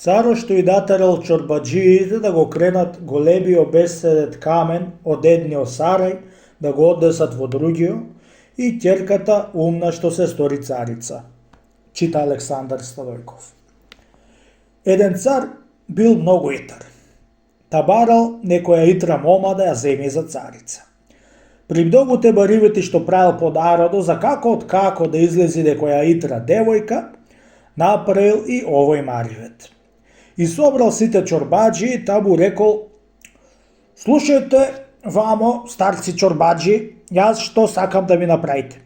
Царо што и натерал чорбаджиите да го кренат големиот беседет камен од едниот сарај, да го однесат во другиот, и ќерката умна што се стори царица. Чита Александар Станојков. Еден цар бил многу итар. Та барал некоја итра мома да ја земи за царица. При многуте баривите што правил по народу за како од како да излези некоја итра девојка, направил и овој маривет. И собрал сите чорбаджи и та му рекол: слушајте, вамо, старци чорбаджи, јас што сакам да ми направите.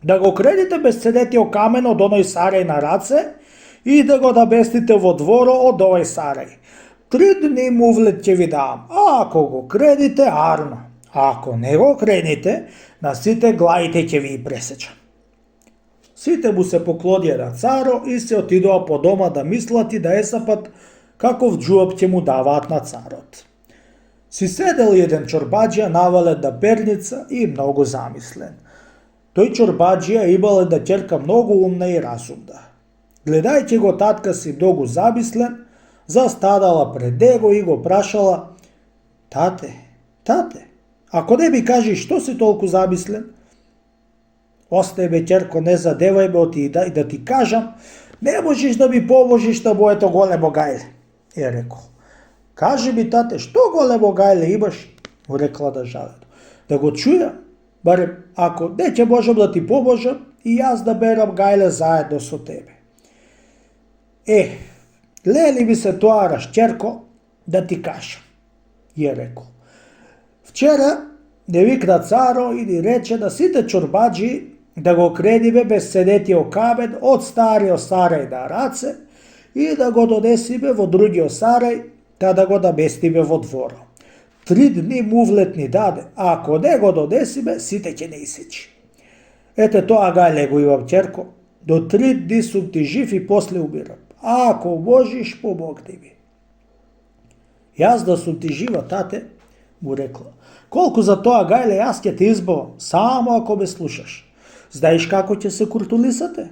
Да го кредите бесцедетиот камен од оној сарај на раце и да го набестите во дворо од овој сарај. 3 дни мувлет ќе ви давам, а ако го кредите, арно. А ако не го кредите, на сите главите ќе ви пресечам. Сите му се поклонија на царо и се отидоа по дома да мислат и да есапат каков џуап ќе му даваат на царот. Си седел еден чорбаджија навален на перница и многу замислен. Тој чорбаджија имал една ќерка многу умна и разумна. Гледајќи го татка си многу замислен, застанала пред него и го прашала: тате, ако не ми кажеш што си толку замислен? Остај бе, ќерко, не задевај ме и да ти кажам, не можеш да ми поможиш на моето големо гајле, е рекол. Кажи ми, тате, што големо гајле имаш? Му рекла държавето. Да го чујам, барем ако не ќе можам да ти поможам и јас да берам гајле заедно со тебе. Лели ми се тоараш, ќерко, да ти кажам, е рекол. Вчера не викна царо и ни рече на сите чорбаджи да го кредиме бесцедетиот камен од стариот сарај на раце и да го донесиме во другиот сарај, та да го наместиме во дворо. 3 дни мувлет ни даде, а ако не го донесиме, сите ќе не исечи. Ете тоа гајле го имам, ќерко, до 3 дни сум ти жив и после умирам. А ако можеш, помогни ми. Јас да сум ти жива, тате, му рекла. Колку за тоа гајле јас ќе те избавам, само ако ме слушаш. Знаеш како ќе се куртулисате?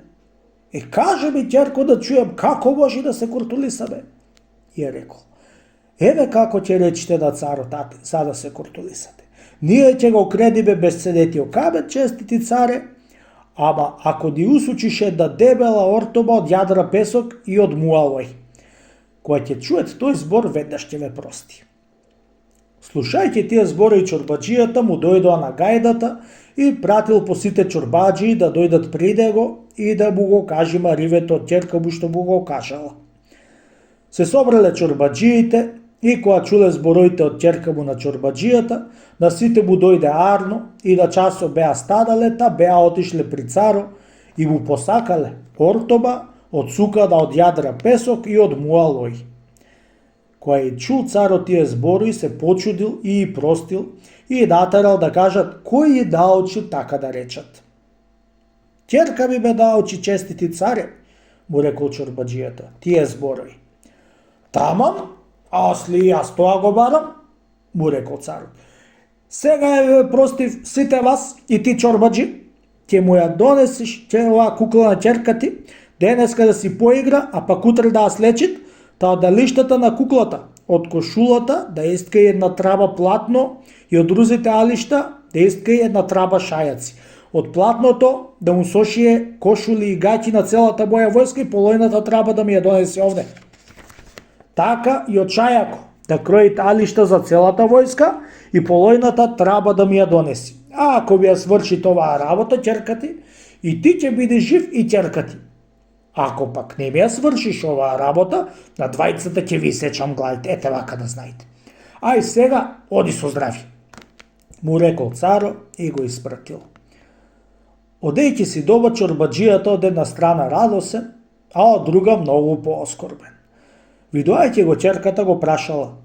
Каже ми, ќерко, да чујам како може да се куртулисаме, е рекол. Еве како ќе речите на царот, тате, за да се куртулисате. Ние ќе го кредиме бесцедетиот камен, честити царе, ама ако ни усучиш една дебела ортоба од јадра песок и од муалој. Кога ќе чует тој збор, веднаш ќе ме прости. Слушајќи тие збори, чорбаджијата му дојдоа на гајдата и пратил по сите чорбаджии да дојдат при него и да му го кажи маривето од ќерка му што му го кажала. Се собрале чорбаджиите и кога чуле збороите од ќерка му на чорбаджијата, на сите му дојде арно и на часот беа станале, та беа отишле при царо и му посакале ортоба од сукана од јадра песок и од муалој. Кога и чул царот тие збори, се почудил и простил и натерал да кажат кој ја научи така да речат. Ќерка ми ме научи, честити царе, му рекол чорбаджијата, тие зборови. Тамам, асли јас тоа го барам, му рекол царот. Сега ја простив сите вас и ти чорбаджи, ќе му ја донесиш оваа кукла на ќерка ти, денеска да си поигра, а пак утре да ја слечит, та од алиштата на куклата, од кошулата да искај една траба платно и од рузите алишта да искај една траба шајаци. Од платното да му сошие кошули и гаќи на целата моја војска и полојната траба да ми ја донесе овде. Така и од шајако да кроите алишта за целата војска и полојната траба да ми ја донеси. А ако ми ја сврши оваа работа, ќерка ти, и ти ќе биде жив и ќерка ти. Ако пак не ми ја свршиш оваа работа, на двајцата ќе ви сечам главите, ете вака да знаете. Ај сега, оди со здрави, му рекол царо и го испратил. Одејќи си дома, чорбаджијата од една страна радосен, а од друга многу пооскорбен. Видоајќи го ќерката го прашала: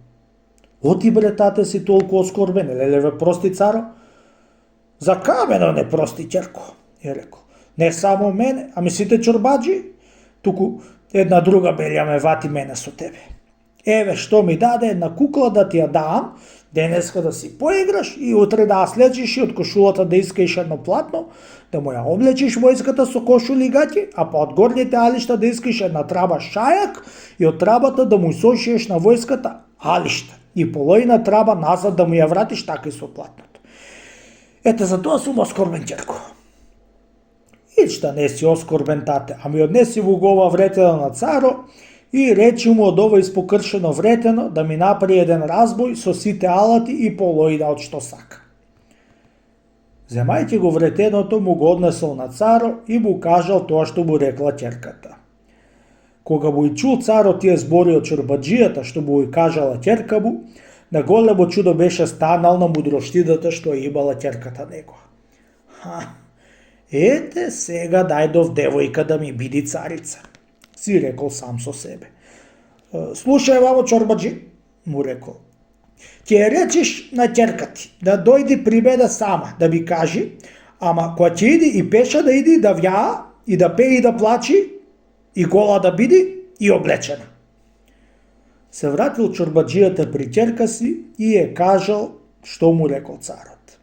оти бре, тате, си толку оскорбен, леле прости царо? За камено не прости, ќерко, е рекол. Не само мене, ами сите чорбаджи, туку една друга белја ме вати мене со тебе. Еве што ми даде една кукла да ти ја дам, денеска да си поиграш и утре да ја слечиш и од кошулата да искаиш едно платно, да му ја облечиш војската со кошули и гаќи, а па од горните алишта да искаш една траба шајак и од трабата да му сошиеш на војската алишта и полојна траба назад да му ја вратиш така и со платното. Ете за тоа сум оскорбен, ќерко. И шта не си оскорбен, тате, ами однеси во ова вретено на царо и речи му од ова испокршено вретено да ми направи еден разбој со сите алати и полојда од што сака. Земајќи го вретеното му го однесол на царо и му кажал тоа што му рекла ќерката. Кога му и чул царо тие збори од чорбаджијата што му и кажала ќерка му, на големо чудо беше станал на мудроштидата што имала ќерката негова. Ете сега најдов девојка да ми биди царица, си рекол сам со себе. Слушај, вамо чорбаджи, му рекол. Ќе ја речиш на ќерка ти да дојди при мене сама, да ми кажи, ама кога ќе иди и пеша да иди да вјаа и да пее и да плачи и гола да биди и облечена. Се вратил чорбаджијата при ќерка си и е кажал што му рекол царот.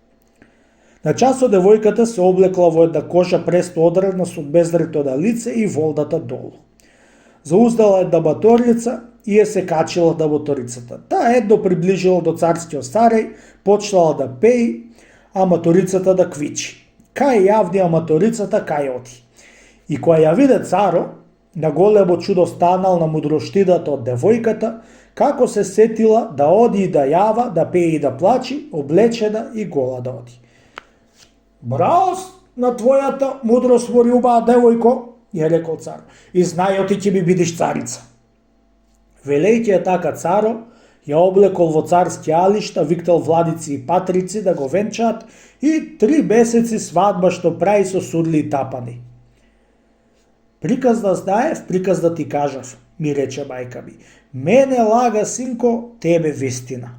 На часот девојката се облекла во една кожа престо одрана со бездрето на лице и волдата долу. Зауздала една моторица и се качила на моторицата. Таа едно приближила до царскиот стареј, почнала да пеи, а моторицата да квичи. Кај јавнија моторицата, кај оди. И кога ја виде царо, на големо чудо станал на мудроштидата од девојката, како се сетила да оди и да јава, да пее и да плачи, облечена и гола да оди. Браво на твојата мудрост во љубава, девојко, ја рекол цар, и знај ти ќе ми бидиш царица. Велејќи ја така царо, ја облекол во царски алишта, виктал владици и патрици да го венчаат и 3 месеци свадба што прави со сурли и тапани. Приказ да знаев, приказ да ти кажав, ми рече мајка ми. Мене лага, синко, тебе вистина.